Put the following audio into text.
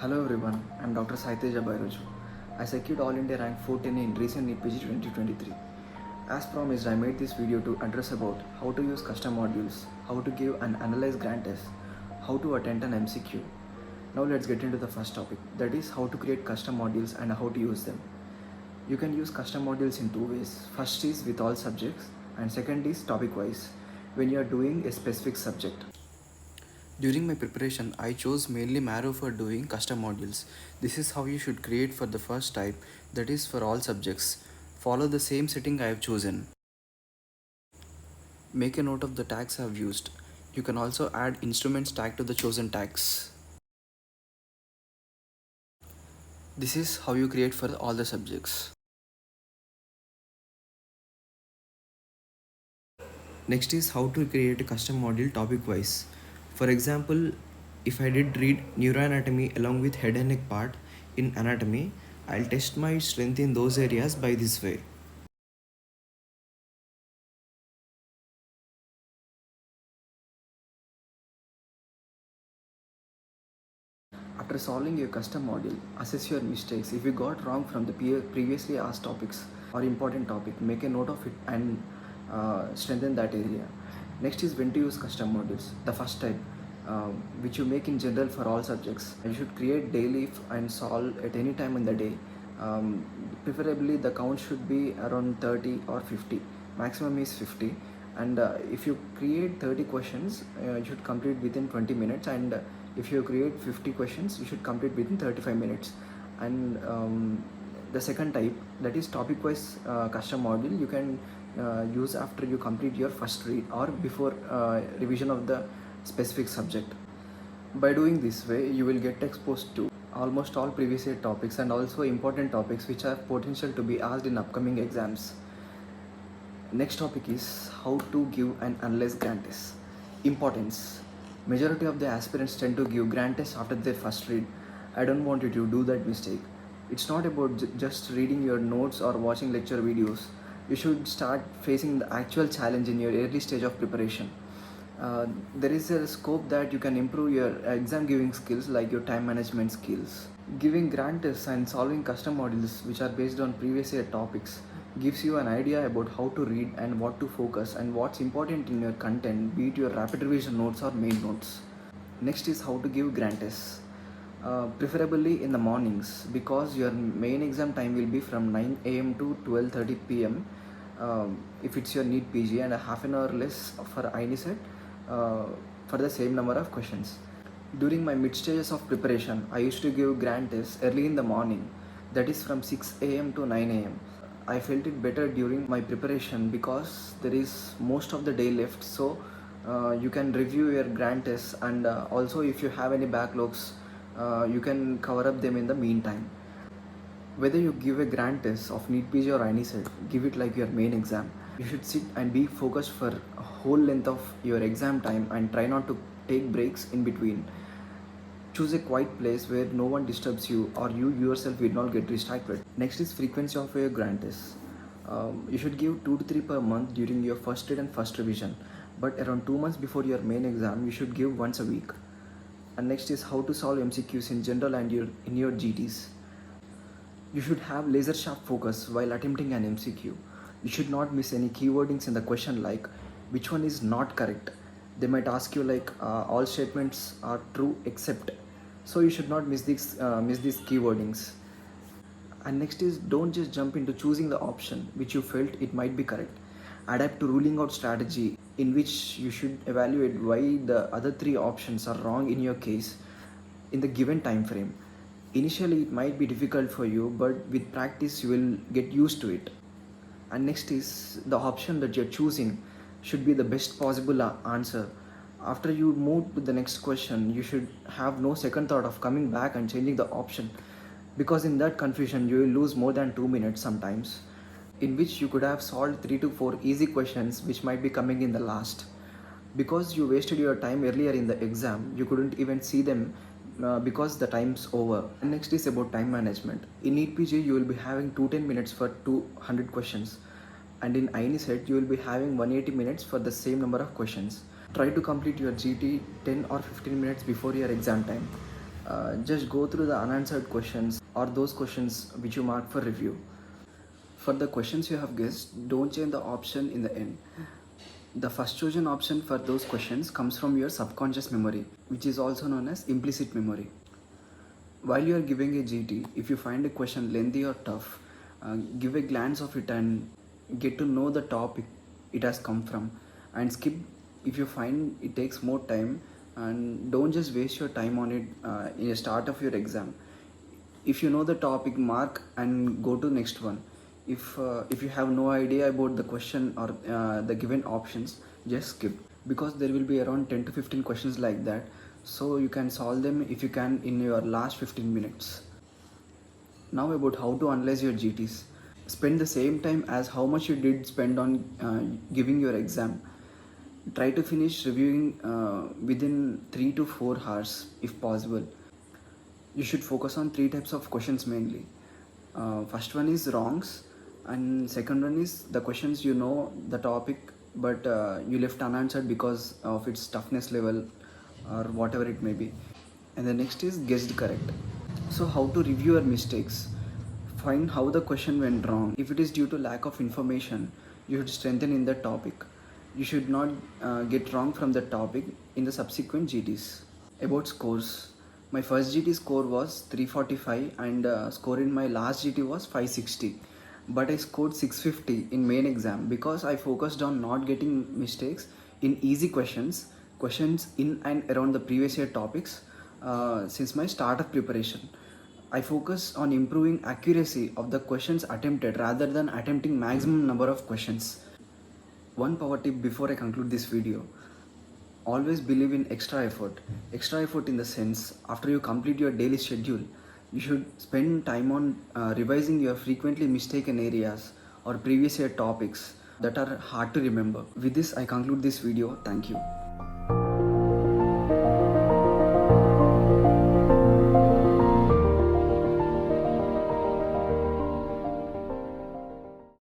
Hello everyone, I'm Dr. Saiteja Bairaju. I secured All India rank 14 in recent NEET PG 2023. As promised, I made this video to address about how to use custom modules, how to give an analyze grant test, how to attempt an MCQ. Now let's get into the first topic, that is how to create custom modules and how to use them. You can use custom modules in two ways. First is with all subjects and second is topic wise when you are doing a specific subject. During my preparation, I chose mainly Marrow for doing custom modules. This is how you should create for the first type, that is for all subjects. Follow the same setting I have chosen. Make a note of the tags I have used. You can also add instruments tag to the chosen tags. This is how you create for all the subjects. Next is how to create a custom module topic wise. For example, if I did read neuroanatomy along with head and neck part in anatomy, I'll test my strength in those areas by this way. After solving your custom module, assess your mistakes. If you got wrong from the previously asked topics or important topic, make a note of it and strengthen that area. Next is when to use custom modules. The first type, which you make in general for all subjects. You should create daily and solve at any time in the day. Preferably the count should be around 30 or 50. Maximum is 50. And if you create 30 questions, you should complete within 20 minutes. And if you create 50 questions, you should complete within 35 minutes. And the second type, that is topic wise custom module, you can use after you complete your first read or before revision of the specific subject. By doing this way, you will get exposed to almost all previous year topics and also important topics which are potential to be asked in upcoming exams. Next topic is how to give an analyze grant test. Importance. Majority of the aspirants tend to give grant tests after their first read. I don't want you to do that mistake. It's not about just reading your notes or watching lecture videos. You should start facing the actual challenge in your early stage of preparation. There is a scope that you can improve your exam giving skills like your time management skills. Giving grant tests and solving custom modules which are based on previous year topics gives you an idea about how to read and what to focus and what's important in your content, be it your rapid revision notes or main notes. Next is how to give grant tests. Preferably in the mornings because your main exam time will be from 9 a.m. to 12:30 p.m. If it's your NEET PG and a half an hour less for inicet for the same number of questions. During my mid stages of preparation, I used to give grant tests early in the morning, that is from 6 a.m. to 9 a.m. I felt it better during my preparation because there is most of the day left, so you can review your grant tests and also if you have any backlogs, you can cover up them in the meantime. Whether you give a grant test of NEET PG or inicet, give it like your main exam. You should sit and be focused for a whole length of your exam time and try not to take breaks in between. Choose a quiet place where no one disturbs you or you yourself will not get distracted. Next is frequency of your grant tests. You should give 2 to 3 per month during your first read and first revision, but around 2 months before your main exam, you should give once a week. And next is how to solve MCQs in general and in your GTs. You should have laser sharp focus while attempting an MCQ. You should not miss any keywordings in the question like which one is not correct. They might ask you like all statements are true except. So you should not miss these keywordings. And next is don't just jump into choosing the option which you felt it might be correct. Adapt to ruling out strategy in which you should evaluate why the other three options are wrong in your case in the given time frame. Initially it might be difficult for you, but with practice you will get used to it. And next is the option that you're choosing should be the best possible answer. After you move to the next question, you should have no second thought of coming back and changing the option, because in that confusion you will lose more than 2 minutes sometimes, in which you could have solved 3 to 4 easy questions which might be coming in the last. Because you wasted your time earlier in the exam, you couldn't even see them because the time's over. And next is about time management. In NEET PG, you will be having 210 minutes for 200 questions. And in inicet, you will be having 180 minutes for the same number of questions. Try to complete your GT 10 or 15 minutes before your exam time. Just go through the unanswered questions or those questions which you mark for review. For the questions you have guessed, don't change the option in the end. The first chosen option for those questions comes from your subconscious memory, which is also known as implicit memory. While you are giving a GT, if you find a question lengthy or tough, give a glance of it and get to know the topic it has come from, and skip if you find it takes more time, and don't just waste your time on it in the start of your exam. If you know the topic, mark and go to next one. If you have no idea about the question or the given options, just skip, because there will be around 10 to 15 questions like that, so you can solve them if you can in your last 15 minutes. Now about how to analyze your GTs. Spend the same time as how much you did spend on giving your exam. Try to finish reviewing within 3 to 4 hours if possible. You should focus on 3 types of questions mainly. First one is wrongs, and second one is the questions you know the topic but you left unanswered because of its toughness level or whatever it may be. And the next is guessed correct. So how to review your mistakes? Find how the question went wrong. If it is due to lack of information, you should strengthen in the topic. You should not get wrong from the topic in the subsequent GTs. About scores, my first GT score was 345 and score in my last GT was 560. But I scored 650 in main exam because I focused on not getting mistakes in easy questions in and around the previous year topics since my start of preparation. I focus on improving accuracy of the questions attempted rather than attempting maximum number of questions. One power tip before I conclude this video: always believe in extra effort. Extra effort in the sense, after you complete your daily schedule, you should spend time on revising your frequently mistaken areas or previous year topics that are hard to remember. With this, I conclude this video. Thank you.